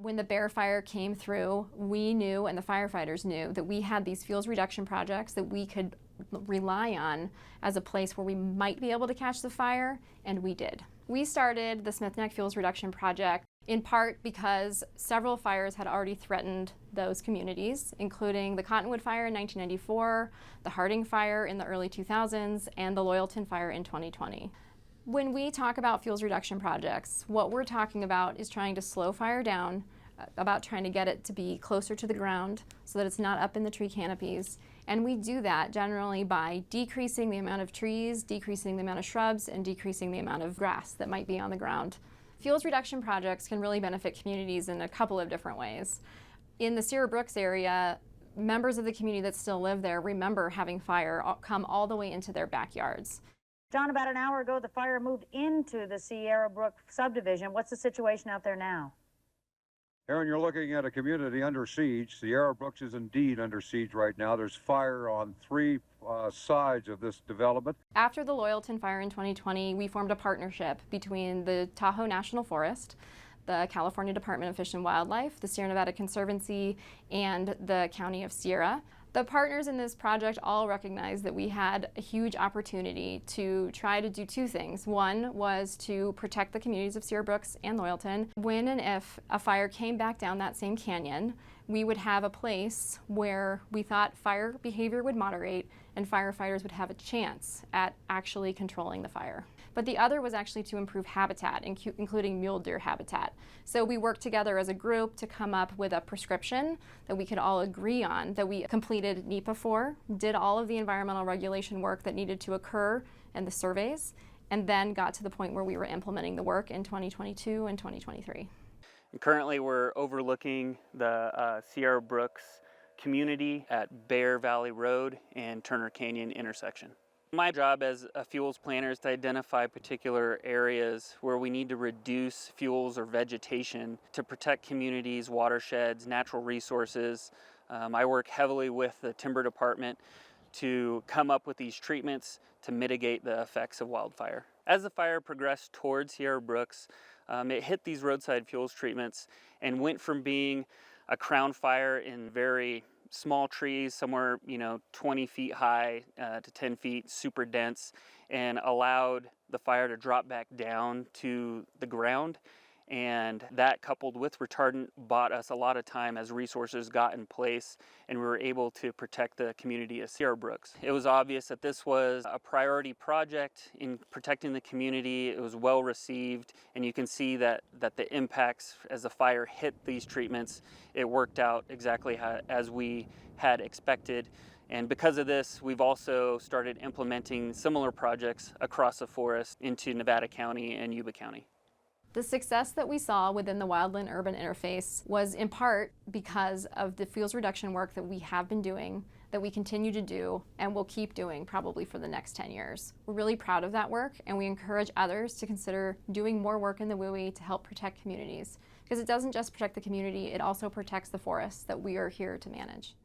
When the Bear Fire came through, we knew, and the firefighters knew, that we had these fuels reduction projects that we could rely on as a place where we might be able to catch the fire, and we did. We started the Smith Neck Fuels Reduction Project in part because several fires had already threatened those communities, including the Cottonwood Fire in 1994, the Harding Fire in the early 2000s, and the Loyalton Fire in 2020. When we talk about fuels reduction projects, what we're talking about is trying to slow fire down, about trying to get it to be closer to the ground so that it's not up in the tree canopies. And we do that generally by decreasing the amount of trees, decreasing the amount of shrubs, and decreasing the amount of grass that might be on the ground. Fuels reduction projects can really benefit communities in a couple of different ways. In the Sierra Brooks area, members of the community that still live there remember having fire come all the way into their backyards. John, about an hour ago, the fire moved into the Sierra Brook subdivision. What's the situation out there now? Aaron, you're looking at a community under siege. Sierra Brooks is indeed under siege right now. There's fire on three sides of this development. After the Loyalton Fire in 2020, we formed a partnership between the Tahoe National Forest, the California Department of Fish and Wildlife, the Sierra Nevada Conservancy, and the County of Sierra. The partners in this project all recognized that we had a huge opportunity to try to do two things. One was to protect the communities of Sierra Brooks and Loyalton. When and if a fire came back down that same canyon, we would have a place where we thought fire behavior would moderate and firefighters would have a chance at actually controlling the fire. But the other was actually to improve habitat, including mule deer habitat. So we worked together as a group to come up with a prescription that we could all agree on, that we completed NEPA for, did all of the environmental regulation work that needed to occur and the surveys, and then got to the point where we were implementing the work in 2022 and 2023. And currently we're overlooking the Sierra Brooks community at Bear Valley Road and Turner Canyon intersection. My job as a fuels planner is to identify particular areas where we need to reduce fuels or vegetation to protect communities, watersheds, natural resources. I work heavily with the timber department to come up with these treatments to mitigate the effects of wildfire. As the fire progressed towards Sierra Brooks, it hit these roadside fuels treatments and went from being a crown fire in very small trees, somewhere 20 feet high to 10 feet, super dense, and allowed the fire to drop back down to the ground. And that, coupled with retardant, bought us a lot of time as resources got in place and we were able to protect the community of Sierra Brooks. It was obvious that this was a priority project in protecting the community. It was well received, and you can see that the impacts as the fire hit these treatments, it worked out exactly as we had expected. And because of this, we've also started implementing similar projects across the forest into Nevada County and Yuba County. The success that we saw within the wildland-urban interface was in part because of the fuels reduction work that we have been doing, that we continue to do, and will keep doing probably for the next 10 years. We're really proud of that work, and we encourage others to consider doing more work in the WUI to help protect communities. Because it doesn't just protect the community, it also protects the forests that we are here to manage.